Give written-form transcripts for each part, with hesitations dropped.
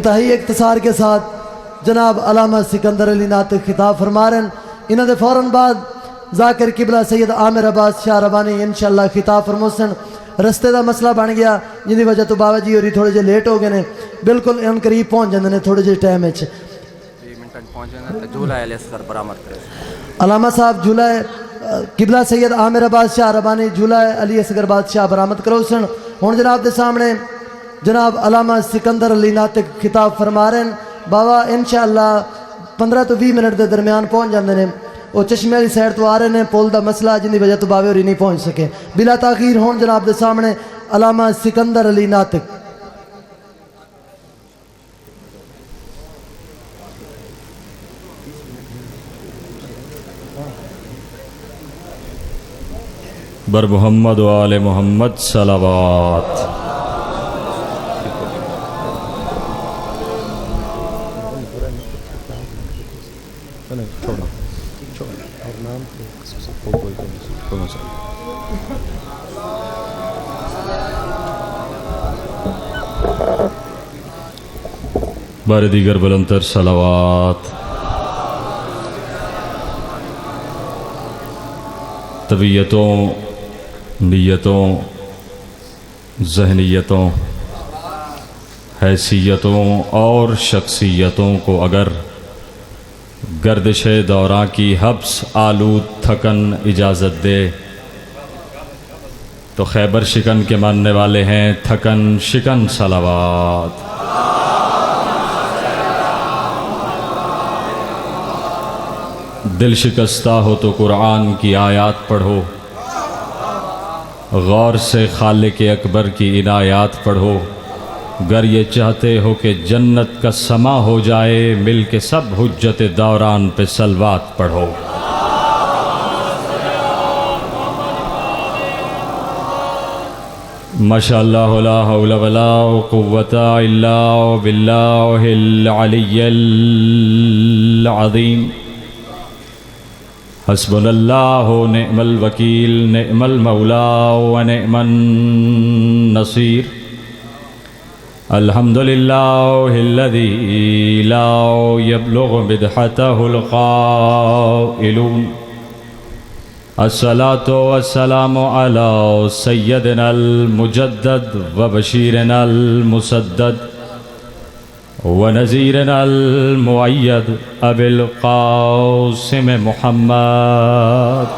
इंतहाई इख्तिसार के साथ जनाब अल्लामा सिकंदर अली नातिक खिताब फरमा रहे हैं। इन्होंने फ़ौरन बाद जाकिर किबला सैयद आमिर अब्बास शाह रबानी इंशाअल्लाह खिताब फरमोसन। रस्ते का मसला बन गया जिंदी वजह तो बाबा जी होरी थोड़े जे लेट हो गए ने, बिल्कुल इन करीब पहुँच जाते हैं थोड़े जे टाइम। अलामा साहब झूला किबला सैयद आमिर अब्बास शाह रबानी झूला अली असगर बादशाह बरामद करो सन। हुण जनाब के सामने जनाब अल्लामा सिकंदर अली नातिक खिताब फरमा रहे हैं। बाबा इंशाअल्लाह 15 तो 20 मिनट के दरम्यान पहुँच जाते हैं। वो चश्मे वाली साइड तो आ रहे हैं, पुल का मसला जिंदी वजह तो बाबे होरी नहीं पहुँच सके। बिला ताखीर हुण जनाब के सामने अल्लामा सिकंदर अली नातिक। बर मोहम्मद व आले मोहम्मद सलावत। बार दीगर बुलंदतर सलावत। तबीयतों, नीयतों, ज़हनियतों, हैसियतों और शख्सियतों को अगर गर्दिश दौरां की हब्स आलूद थकन इजाज़त दे तो खैबर शिकन के मानने वाले हैं थकन शिकन सलावत। दिल शिकस्ता हो तो कुरान की आयात पढ़ो, गौर से खालिक अकबर की इनायात पढ़ो। गर ये चाहते हो कि जन्नत का समा हो जाए, मिल के सब हुज्जत दौरान पे सलवात पढ़ो। माशाअल्लाह ला हौला वला कुव्वता इल्ला बिल्लाहिल अलिय्यिल अज़ीम। हस्बुनल्लाहु निअमल वकील निअमल मौला व निअमन नसीर। अल्हम्दुलिल्लाहिल्लज़ी ला यब्लुगु बिदहतहुल क़ाइलून। अस्सलातु वस्सलामु अला सय्यदिनल मुजद्दद व बशीरिनल मुसद्दद व नज़ीरिनल मुअय्यद अबिल क़ासिम मुहम्मद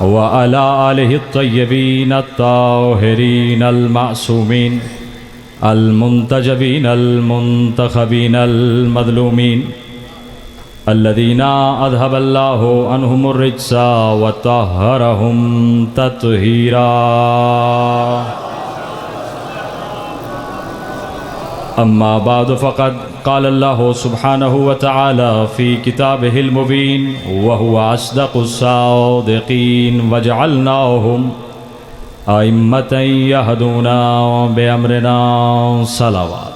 व अला आलिहि त्तय्यबीन अत्ताहिरीन अल मासूमीन अल मुंतजबीन अल मुंतखबीन अल मज़लूमीन अल्लज़ीना अज़हबल्लाहु अन्हुमुर रिज्सा व तह्हरहुम तत्हीरा। अम्मा बाद फ़क़द क़ाल अल्लाहु सुब्हानहु व तआला फ़ी किताबिहिल मुबीन व हुवा अस्दक़ुस सादिक़ीन वजअलनाहुम अइम्मतन यहदूना बिअम्रिना सलावत।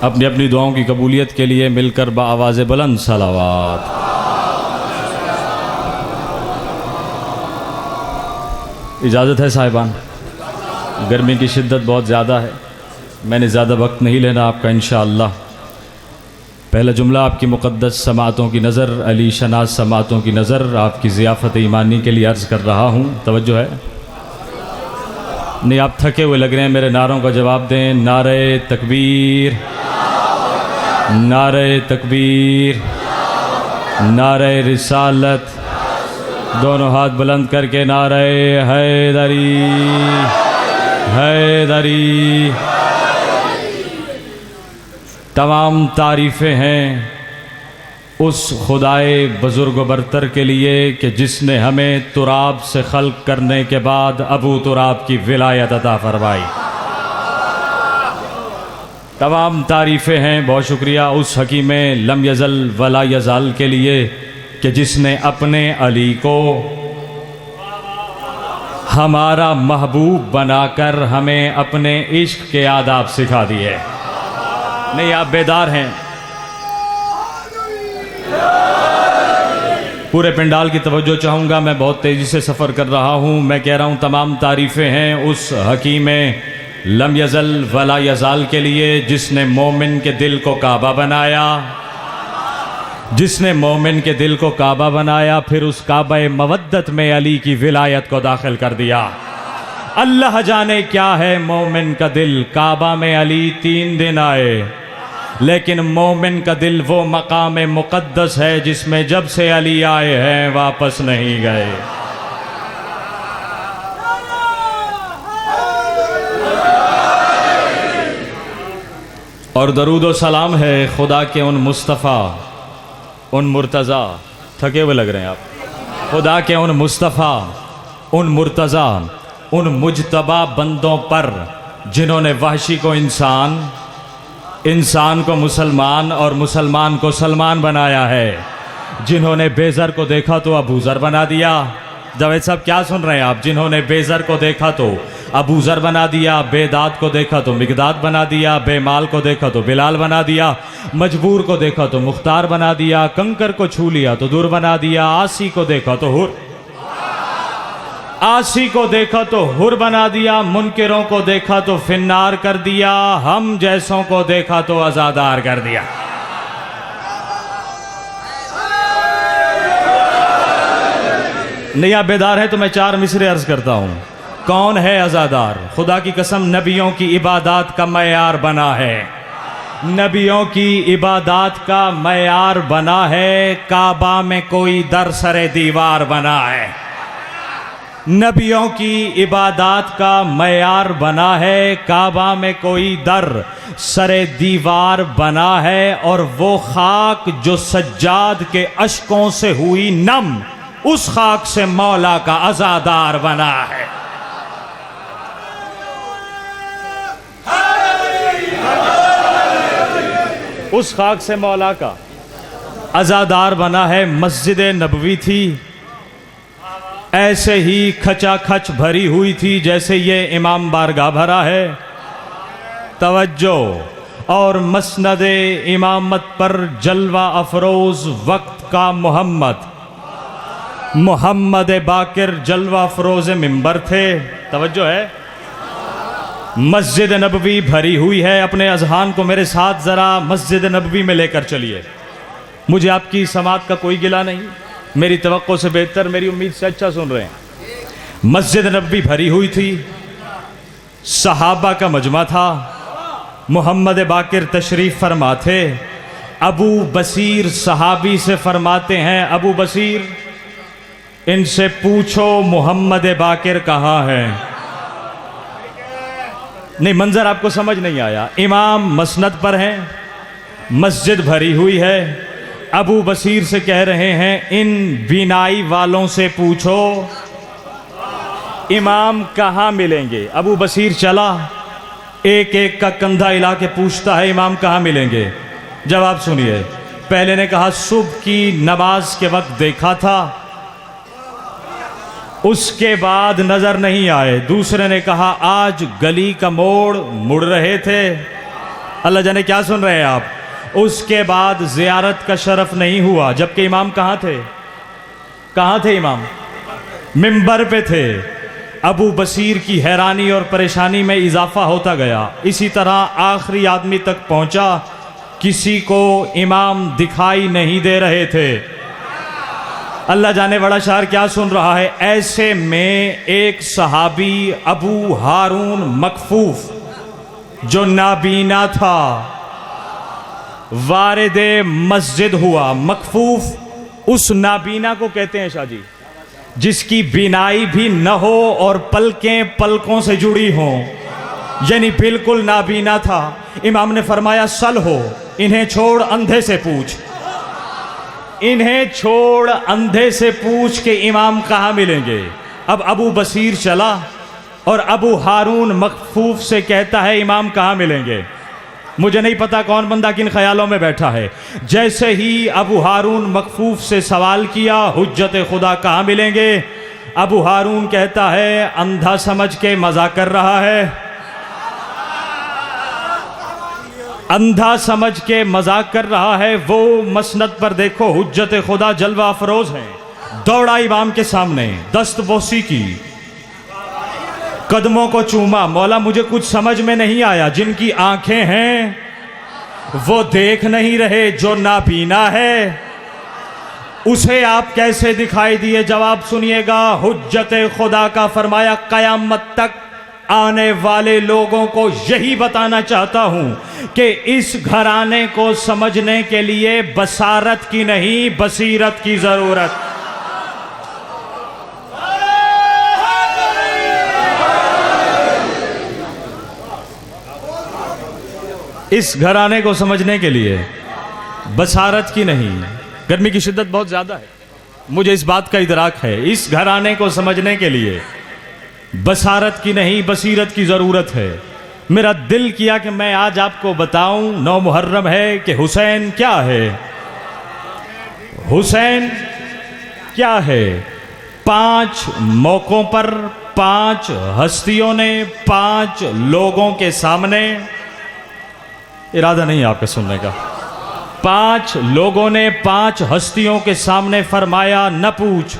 अपनी अपनी दुआओं की कबूलियत के लिए मिलकर बाआवाज़ बुलंद सलावत। इजाज़त है साहिबान, गर्मी की शिद्दत बहुत ज़्यादा है, मैंने ज़्यादा वक्त नहीं लेना आपका इंशाअल्लाह। पहला जुमला आपकी मुक़द्दस समातों की नज़र, अली शनास समातों की नज़र आपकी ज़ियाफ़त ईमानी के लिए अर्ज़ कर रहा हूँ। तवज्जो है? नहीं, आप थके हुए लग रहे हैं, मेरे नारों का जवाब दें। नारे तकबीर, नारे तकबीर, नारे रिसालत। दोनों हाथ बुलंद करके नारे हैदरी, हैदरी। तमाम तारीफ़ें हैं उस खुदाए बुज़ुर्ग बरतर के लिए कि जिसने हमें तुराब से खल्क करने के बाद अबू तुराब की विलायत अता फरमाई। तमाम तारीफ़ें हैं, बहुत शुक्रिया उस हकीम लम यज़ल वला यज़ाल के लिए कि जिसने अपने अली को हमारा महबूब बनाकर हमें अपने इश्क के आदाब सिखा दिए। नहीं, आप बेदार हैं। पूरे पंडाल की तवज्जो चाहूँगा। मैं बहुत तेज़ी से सफ़र कर रहा हूँ। मैं कह रहा हूँ तमाम तारीफ़ें हैं उस हकीम लम यज़ल वला यज़ाल के लिए जिसने मोमिन के दिल को काबा बनाया, जिसने मोमिन के दिल को काबा बनाया, फिर उस काबा मवद्दत में अली की विलायत को दाखिल कर दिया। अल्लाह जाने क्या है मोमिन का दिल। काबा में अली 3 दिन आए, लेकिन मोमिन का दिल वो मकाम मुक़द्दस है जिसमें जब से अली आए हैं वापस नहीं गए। और दरूद व सलाम है खुदा के उन मुस्तफ़ा, उन मुर्तज़ा, थके हुए लग रहे हैं आप, खुदा के उन मुस्तफ़ा, उन मुर्तज़ा, उन मुजतबा बंदों पर जिन्होंने वहशी को इंसान, इंसान को मुसलमान और मुसलमान को सलमान बनाया है। जिन्होंने बेज़र को देखा तो अबूज़र बना दिया। जावेद साहब क्या सुन रहे हैं आप? जिन्होंने बेज़र को देखा तो अबूज़र बना दिया, बेदाद को देखा तो मिकदाद बना दिया, बेमाल को देखा तो बिलाल बना दिया, मजबूर को देखा तो मुख्तार बना दिया, कंकर को छू लिया तो दूर बना दिया, आसी को देखा तो हुर, आसी को देखा तो हुर बना दिया, मुनकिरों को देखा तो फिन्नार कर दिया, हम जैसों को देखा तो आज़ादार कर दिया। नहीं आप बेदार है तो मैं 4 मिसरे अर्ज करता हूं। कौन है आज़ादार? खुदा की कसम नबियों की इबादत का मयार बना है, नबियों की इबादत का मयार बना है। काबा में कोई दर सरे दीवार बना है, नबियों की इबादत का मयार बना है। काबा में कोई दर सरे दीवार बना है, और वो खाक जो सज्जाद के अश्कों से हुई नम, उस खाक से मौला का आज़ादार बना है। उस खाक से मौला का आज़ादार बना है। मस्जिद नबवी थी ऐसे ही खचाखच भरी हुई थी जैसे ये इमाम बारगाह भरा है। तवज्जो। और मसनद इमामत पर जलवा अफरोज वक्त का मोहम्मद बाकिर जलवा अफरोज मिंबर थे। तवज्जो है। मस्जिद नबवी भरी हुई है। अपने अजहान को मेरे साथ ज़रा मस्जिद नबवी में लेकर चलिए। मुझे आपकी समात का कोई गिला नहीं, मेरी तवक्को से बेहतर, मेरी उम्मीद से अच्छा सुन रहे हैं। मस्जिद नबवी भरी हुई थी, सहाबा का मजमा था, मोहम्मद बाकिर तशरीफ़ फरमा थे। अबू बसीर सहाबी से फरमाते हैं, अबू बसीर इनसे पूछो मोहम्मद बाकिर कहाँ है। नहीं, मंजर आपको समझ नहीं आया। इमाम मसनद पर हैं, मस्जिद भरी हुई है। अबू बसीर से कह रहे हैं इन बीनाई वालों से पूछो इमाम कहाँ मिलेंगे। अबू बसीर चला, एक एक का कंधा हिला के पूछता है इमाम कहाँ मिलेंगे। जवाब सुनिए। पहले ने कहा सुबह की नमाज के वक्त देखा था, उसके बाद नजर नहीं आए। दूसरे ने कहा आज गली का मोड़ मुड़ रहे थे। अल्लाह जाने क्या सुन रहे हैं आप। उसके बाद ज़ियारत का शरफ नहीं हुआ। जबकि इमाम कहाँ थे? कहाँ थे इमाम? मिंबर पे थे। अबू बसीर की हैरानी और परेशानी में इजाफा होता गया। इसी तरह आखिरी आदमी तक पहुंचा, किसी को इमाम दिखाई नहीं दे रहे थे। अल्लाह जाने बड़ा शार क्या सुन रहा है। ऐसे में एक सहाबी अबू हारून मकफूफ जो नाबीना था वारिदे मस्जिद हुआ। मकफूफ उस नाबीना को कहते हैं शाह जी जिसकी बीनाई भी न हो और पलकें पलकों से जुड़ी हों, यानी बिल्कुल नाबीना था। इमाम ने फरमाया सल हो, इन्हें छोड़ अंधे से पूछ, इन्हें छोड़ अंधे से पूछ के इमाम कहाँ मिलेंगे। अब अबू बसीर चला और अबू हारून मकफूफ से कहता है इमाम कहाँ मिलेंगे। मुझे नहीं पता कौन बंदा किन ख्यालों में बैठा है। जैसे ही अबू हारून मकफूफ से सवाल किया हुज्जत खुदा कहाँ मिलेंगे, अबू हारून कहता है अंधा समझ के मजाक कर रहा है, अंधा समझ के मजाक कर रहा है। वो मसनद पर देखो हुज्जत खुदा जलवा अफरोज हैं। दौड़ा इमाम के सामने, दस्तबोसी की, कदमों को चूमा। मौला मुझे कुछ समझ में नहीं आया, जिनकी आंखें हैं वो देख नहीं रहे, जो नाबीना है उसे आप कैसे दिखाई दिए? जवाब सुनिएगा। हुज्जत खुदा का फरमाया, कयामत तक आने वाले लोगों को यही बताना चाहता हूं कि इस घराने को समझने के लिए बसारत की नहीं, बसीरत की जरूरत। इस घराने को समझने के लिए बसारत की नहीं। गर्मी की शिद्दत बहुत ज़्यादा है, मुझे इस बात का इदराक है। इस घराने को समझने के लिए बसारत की नहीं, बसीरत की ज़रूरत है। मेरा दिल किया कि मैं आज आपको बताऊं, 9 मुहर्रम है, कि हुसैन क्या है। हुसैन क्या है? 5 मौक़ों पर 5 हस्तियों ने 5 लोगों के सामने, इरादा नहीं आपका सुनने का, 5 लोगों ने 5 हस्तियों के सामने फरमाया, न पूछ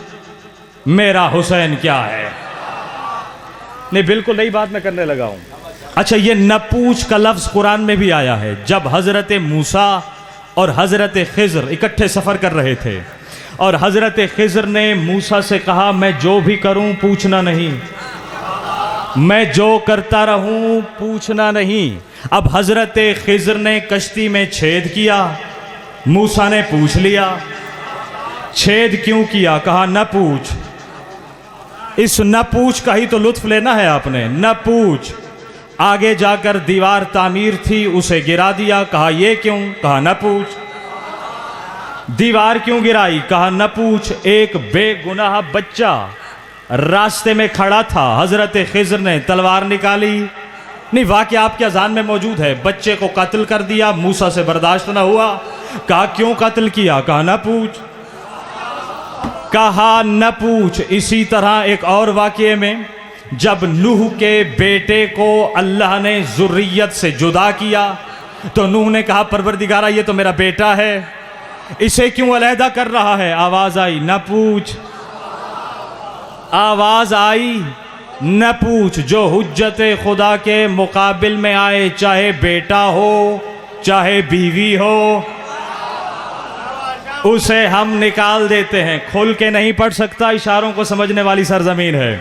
मेरा हुसैन क्या है। नहीं, बिल्कुल नई बात मैं करने लगा हूं। अच्छा, ये न पूछ का लफ्ज कुरान में भी आया है। जब हजरत मूसा और हजरत खिज़र इकट्ठे सफर कर रहे थे और हजरत खिज़र ने मूसा से कहा, मैं जो भी करूं पूछना नहीं, मैं जो करता रहूं पूछना नहीं। अब हजरत खिज़र ने कश्ती में छेद किया, मूसा ने पूछ लिया। छेद क्यों किया? कहा न पूछ। इस न पूछ का ही तो लुत्फ लेना है आपने। न पूछ। आगे जाकर दीवार तामीर थी, उसे गिरा दिया। कहा ये क्यों? कहा न पूछ। दीवार क्यों गिराई? कहा न पूछ। एक बेगुनाह बच्चा रास्ते में खड़ा था, हजरत खिज़र ने तलवार निकाली। नहीं, वाक़या आपके अज़ान में मौजूद है। बच्चे को कत्ल कर दिया, मूसा से बर्दाश्त न हुआ। कहा क्यों कत्ल किया? कहा न पूछ। कहा न पूछ। इसी तरह एक और वाक़ये में, जब नूह के बेटे को अल्लाह ने ज़ुर्रियत से जुदा किया तो नूह ने कहा, परवरदिगारा ये तो मेरा बेटा है, इसे क्यों अलहदा कर रहा है? आवाज़ आई, न पूछ। आवाज़ आई, न पूछ। जो हुज्जत खुदा के मुकाबिल में आए, चाहे बेटा हो चाहे बीवी हो, उसे हम निकाल देते हैं। खोल के नहीं पढ़ सकता, इशारों को समझने वाली सरजमीन है।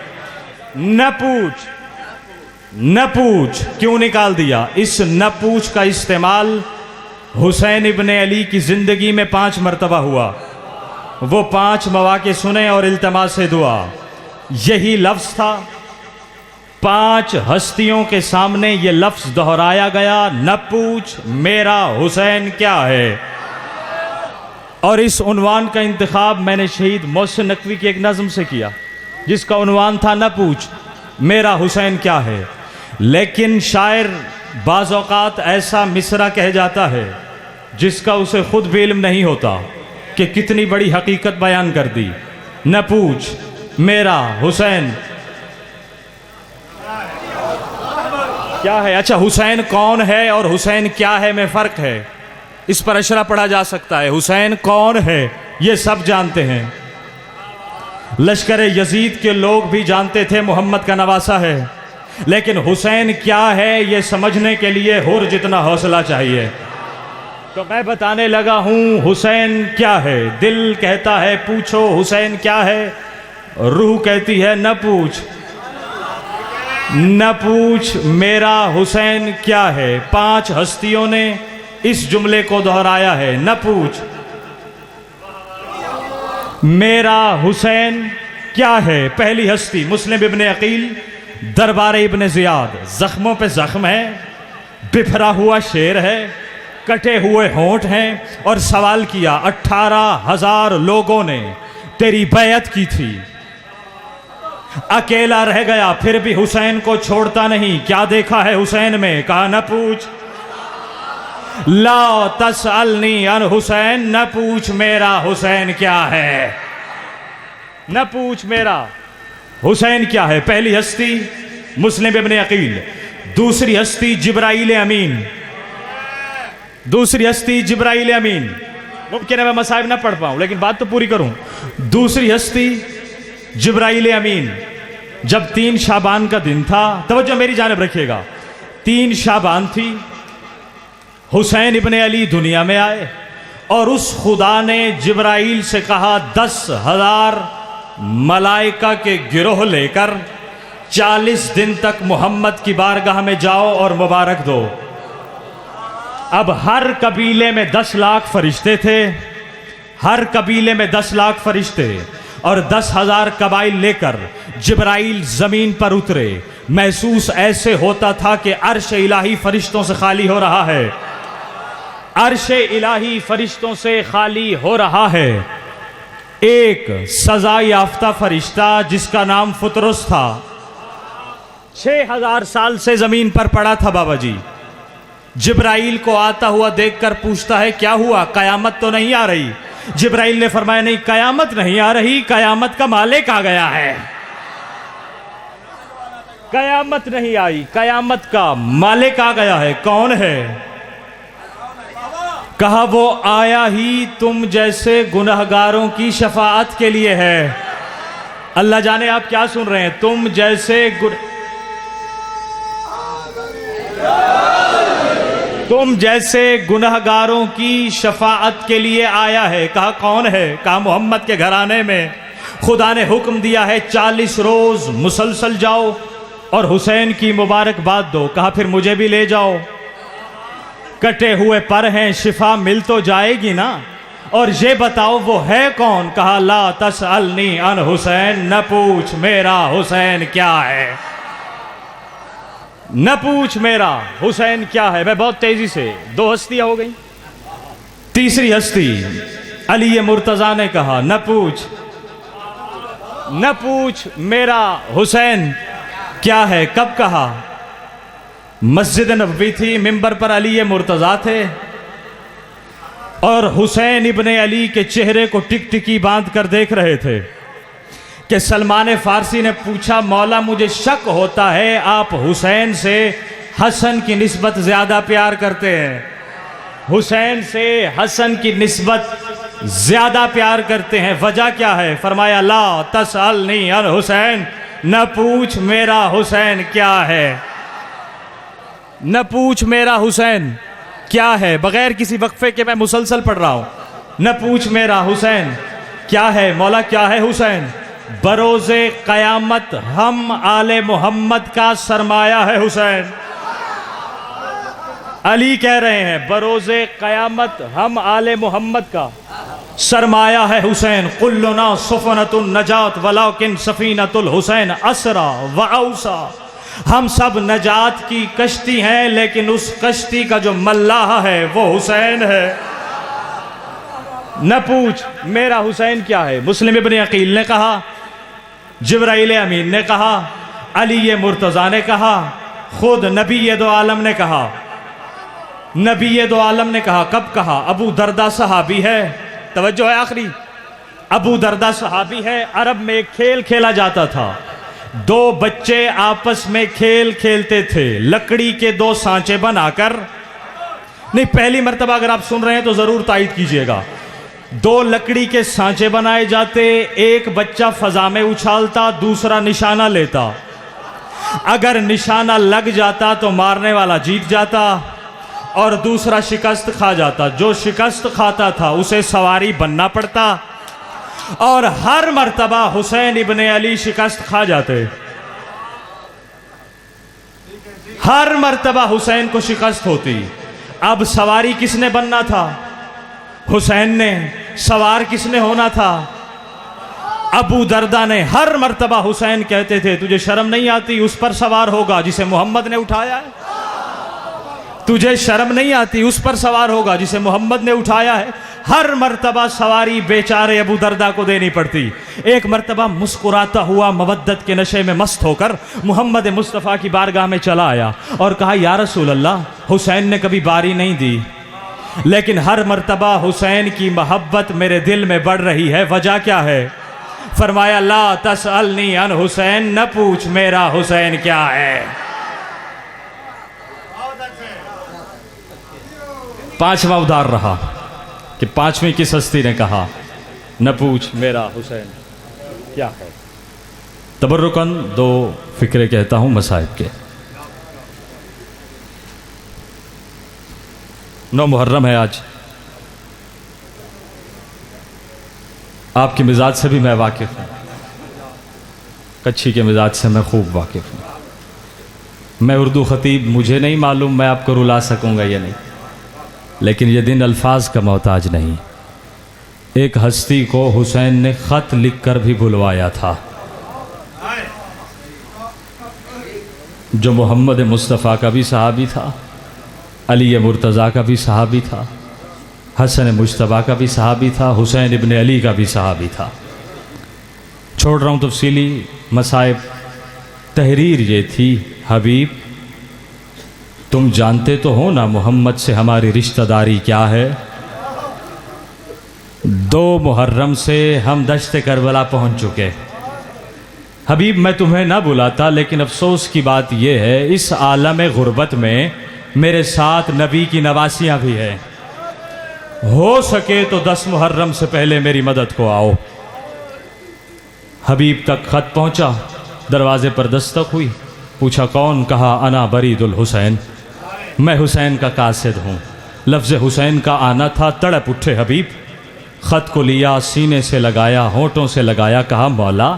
न पूछ, न पूछ क्यों निकाल दिया? इस न पूछ का इस्तेमाल हुसैन इब्ने अली की ज़िंदगी में 5 मरतबा हुआ। वो 5 मौक़े सुने और इल्तमास से दुआ। यही लफ्ज़ था, 5 हस्तियों के सामने ये लफ्ज़ दोहराया गया, न पूछ मेरा हुसैन क्या है। और इस उन्वान का इंतखाब मैंने शहीद मोहसिन नकवी की एक नज़म से किया, जिसका उन्वान था न पूछ मेरा हुसैन क्या है। लेकिन शायर बाज़ औक़ात ऐसा मिसरा कह जाता है जिसका उसे खुद भी इल्म नहीं होता कि कितनी बड़ी हकीकत बयान कर दी। न पूछ मेरा हुसैन क्या है। अच्छा, हुसैन कौन है और हुसैन क्या है में फ़र्क है, इस पर अशरा पढ़ा जा सकता है। हुसैन कौन है ये सब जानते हैं, लश्कर यजीद के लोग भी जानते थे मोहम्मद का नवासा है। लेकिन हुसैन क्या है ये समझने के लिए हुर जितना हौसला चाहिए। तो मैं बताने लगा हूँ हुसैन क्या है। दिल कहता है पूछो हुसैन क्या है, रूह कहती है न पूछ, न पूछ मेरा हुसैन क्या है। 5 हस्तियों ने इस जुमले को दोहराया है, न पूछ मेरा हुसैन क्या है। पहली हस्ती मुस्लिम इब्ने अकील, दरबार इब्ने ज़ियाद। ज़ख्मों पे ज़ख्म है, बिफरा हुआ शेर है, कटे हुए होंठ हैं। और सवाल किया, 18,000 लोगों ने तेरी बैयत की थी, अकेला रह गया फिर भी हुसैन को छोड़ता नहीं, क्या देखा है हुसैन में? कहा न पूछ ला तसअलनी अन हुसैन, न पूछ मेरा हुसैन क्या है, न पूछ मेरा हुसैन क्या है। पहली हस्ती मुस्लिम इब्ने अकील, दूसरी हस्ती जिब्राइल अमीन, दूसरी हस्ती जिब्राइल अमीन। मुमकिन है मैं मसाइब ना पढ़ पाऊं, लेकिन बात तो पूरी करूं। दूसरी हस्ती जिब्राइल अमीन, जब 3 शाबान का दिन था, तवज्जो मेरी जानिब रखिएगा, 3 शाबान थी, हुसैन इब्ने अली दुनिया में आए और उस खुदा ने जिब्राइल से कहा 10,000 मलाइका के गिरोह लेकर 40 दिन तक मोहम्मद की बारगाह में जाओ और मुबारक दो। अब हर कबीले में 10 लाख फरिश्ते थे, हर कबीले में 10 लाख फरिश्ते और 10,000 कबाइल लेकर जिब्राइल जमीन पर उतरे। महसूस ऐसे होता था कि अर्श इलाही फरिश्तों से खाली हो रहा है, अर्श इलाही फरिश्तों से खाली हो रहा है। एक सजा याफ्ता फरिश्ता जिसका नाम फुतरुस था, 6000 साल से जमीन पर पड़ा था बाबा जी। जिब्राइल को आता हुआ देखकर पूछता है क्या हुआ, कयामत तो नहीं आ रही? जिब्राइल ने फरमाया नहीं, कयामत नहीं आ रही, कयामत का मालिक आ गया है। कयामत नहीं आई, कयामत का मालिक आ गया है। कौन है? कहा वो आया ही तुम जैसे गुनहगारों की शफाअत के लिए है। अल्लाह जाने आप क्या सुन रहे हैं, तुम जैसे गुनहगारों की शफाअत के लिए आया है। कहा कौन है? कहा मोहम्मद के घराने में खुदा ने हुक्म दिया है 40 रोज मुसलसल जाओ और हुसैन की मुबारकबाद दो। कहा फिर मुझे भी ले जाओ, कटे हुए पर हैं, शिफा मिल तो जाएगी ना। और ये बताओ वो है कौन? कहा ला तसअलनी अन हुसैन, न पूछ मेरा हुसैन क्या है, न पूछ मेरा हुसैन क्या है। मैं बहुत तेजी से 2 हस्तियां हो गई। तीसरी हस्ती अली मुर्तजा ने कहा न पूछ मेरा हुसैन क्या है। कब कहा? मस्जिद नबवी थी, मिंबर पर अली मुर्तजा थे और हुसैन इब्ने अली के चेहरे को टिकटिकी बांध कर देख रहे थे कि सलमान फारसी ने पूछा मौला मुझे शक होता है आप हुसैन से हसन की निस्बत ज़्यादा प्यार करते हैं, हुसैन से हसन की निस्बत ज़्यादा प्यार करते हैं, वजह क्या है? फरमाया ला तसअलनी अन हुसैन, न पूछ मेरा हुसैन क्या है, न पूछ मेरा हुसैन क्या है। बगैर किसी वक्फे के मैं मुसलसल पढ़ रहा हूँ। न पूछ मेरा हुसैन क्या है। मौला क्या है हुसैन? बरोज़े क़यामत हम आले मोहम्मद का सरमाया है हुसैन। अली कह रहे हैं बरोज़े क़यामत हम आले मोहम्मद का सरमाया है हुसैन। कुल्लुना सुफ़नतुन नजात वलाकिन सफ़ीनतुल हुसैन असरा व औसा। हम सब नजात की कश्ती हैं लेकिन उस कश्ती का जो मल्लाह है वो हुसैन है। न पूछ मेरा हुसैन क्या है। मुस्लिम इब्ने अकील ने कहा, जिब्राइल अमीन ने कहा, अली मुर्तज़ा ने कहा, खुद नबी दो आलम ने कहा। नबी दो आलम ने कहा। कब कहा? अबू दरदा सहाबी है, तवज्जो है आखिरी, अबू दरदा सहाबी है। अरब में एक खेल खेला जाता था, 2 बच्चे आपस में खेल खेलते थे, लकड़ी के 2 सांचे बनाकर। नहीं, पहली मर्तबा अगर आप सुन रहे हैं तो जरूर तायद कीजिएगा। 2 लकड़ी के सांचे बनाए जाते, एक बच्चा फजा में उछालता, दूसरा निशाना लेता। अगर निशाना लग जाता तो मारने वाला जीत जाता और दूसरा शिकस्त खा जाता। जो शिकस्त खाता था उसे सवारी बनना पड़ता और हर मर्तबा हुसैन इब्ने अली शिकस्त खा जाते। हर मर्तबा हुसैन को शिकस्त होती। अब सवारी किसने बनना था? हुसैन ने। सवार किसने होना था? अबू दरदा ने। हर मर्तबा हुसैन कहते थे तुझे शर्म नहीं आती, उस पर सवार होगा जिसे मोहम्मद ने उठाया है। तुझे शर्म नहीं आती, उस पर सवार होगा जिसे मोहम्मद ने उठाया है। हर मर्तबा सवारी बेचारे अबू दरदा को देनी पड़ती। एक मर्तबा मुस्कुराता हुआ मवद्दत के नशे में मस्त होकर मोहम्मद मुस्तफ़ा की बारगाह में चला आया और कहा या रसूल अल्लाह, हुसैन ने कभी बारी नहीं दी लेकिन हर मर्तबा हुसैन की मोहब्बत मेरे दिल में बढ़ रही है, वजह क्या है? फरमाया ला तसअलनी अन हुसैन, न पूछ मेरा हुसैन क्या है। 5वां उदार रहा। कि पांचवीं किस हस्ती ने कहा, न पूछ मेरा हुसैन क्या है। तबर्रुकन दो फिक्रे कहता हूं मसाइब के। 9 मुहर्रम है आज। आपके मिजाज से भी मैं वाकिफ़ हूँ, कच्छी के मिजाज से मैं खूब वाकिफ़ हूँ। मैं उर्दू ख़तीब, मुझे नहीं मालूम मैं आपको रुला सकूँगा या नहीं, लेकिन ये दिन अल्फाज का मोहताज नहीं। एक हस्ती को हुसैन ने ख़त लिख कर भी बुलवाया था, जो मोहम्मद मुस्तफ़ा का भी सहाबी था, अली मुर्तज़ा का भी सहाबी था, हसन मुज्तबा का भी सहाबी था, हुसैन इब्न अली का भी सहाबी था। छोड़ रहा हूँ तफसीली मसाइब। तहरीर ये थी, हबीब तुम जानते तो हो ना मोहम्मद से हमारी रिश्तेदारी क्या है। 2 मुहर्रम से हम दश्त करबला पहुँच चुके। हबीब मैं तुम्हें ना बुलाता, लेकिन अफसोस की बात यह है इस आलम गुर्बत में मेरे साथ नबी की नवासियाँ भी हैं। हो सके तो 10 मुहर्रम से पहले मेरी मदद को आओ। हबीब तक खत पहुंचा, दरवाजे पर दस्तक हुई, पूछा कौन? कहा अना बरीदुल हुसैन, मैं हुसैन का कासिद हूँ। लफ्ज़ हुसैन का आना था, तड़प उठे हबीब। ख़त को लिया, सीने से लगाया, होंठों से लगाया, कहा मौला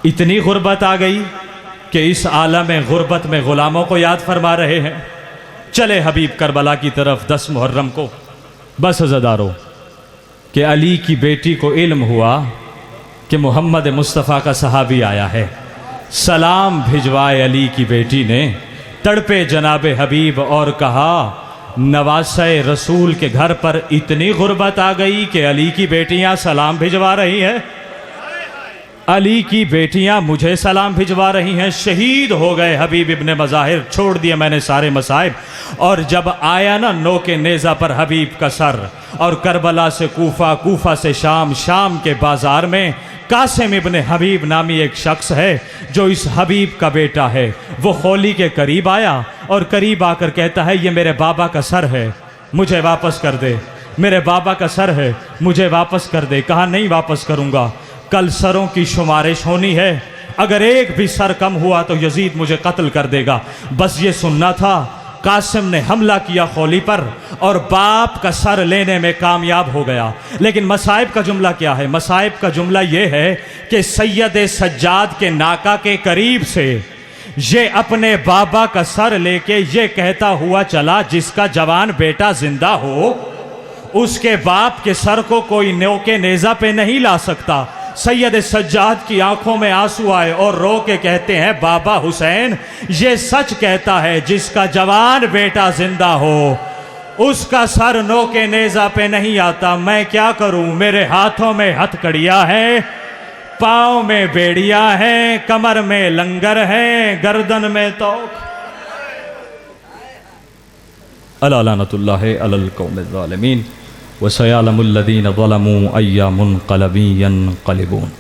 इतनी गुर्बत आ गई कि इस आलम गुर्बत में ग़ुलामों को याद फरमा रहे हैं। चले हबीब करबला की तरफ 10 मुहर्रम को। बस अज़ादारो कि अली की बेटी को इल्म हुआ कि मोहम्मद मुस्तफ़ा का सहाबी आया है। सलाम भिजवाए अली की बेटी ने, तड़पे जनाबे हबीब और कहा नवासे रसूल के घर पर इतनी गुर्बत आ गई कि अली की बेटियां सलाम भिजवा रही हैं। अली की बेटियां मुझे सलाम भिजवा रही हैं। शहीद हो गए हबीब इब्ने मज़ाहिर, छोड़ दिए मैंने सारे मसाइब। और जब आया ना नो के नेज़ा पर हबीब का सर, और करबला से कूफा, कूफा से शाम, शाम के बाज़ार में कासिम इब्ने हबीब नामी एक शख्स है जो इस हबीब का बेटा है। वो खौली के करीब आया और करीब आकर कहता है ये मेरे बाबा का सर है, मुझे वापस कर दे। मेरे बाबा का सर है, मुझे वापस कर दे। कहा नहीं वापस करूँगा, कल सरों की शुमारिश होनी है, अगर एक भी सर कम हुआ तो यजीद मुझे कत्ल कर देगा। बस ये सुनना था। कासिम ने हमला किया खौली पर और बाप का सर लेने में कामयाब हो गया। लेकिन मसाइब का जुमला क्या है? मसाइब का जुमला ये है कि सैयद सज्जाद के नाका के करीब से ये अपने बाबा का सर लेके ये कहता हुआ चला जिसका जवान बेटा जिंदा हो उसके बाप के सर को कोई नो के नेज़ा पे नहीं ला सकता। सैयद सज्जाद की आंखों में आंसू आए और रो के कहते हैं बाबा हुसैन ये सच कहता है जिसका जवान बेटा जिंदा हो उसका सर नो के नेज़ा पे नहीं आता। मैं क्या करूं? मेरे हाथों में हथकड़ियां है, पाँव में बेड़ियां हैं, कमर में लंगर है, गर्दन में तौक। अला लानतुल्लाहि अलल कौमिज़ ज़ालिमीन व सयअलमुल लज़ीना ज़लमू अय्या मुनक़लिबिन यनक़लिबून।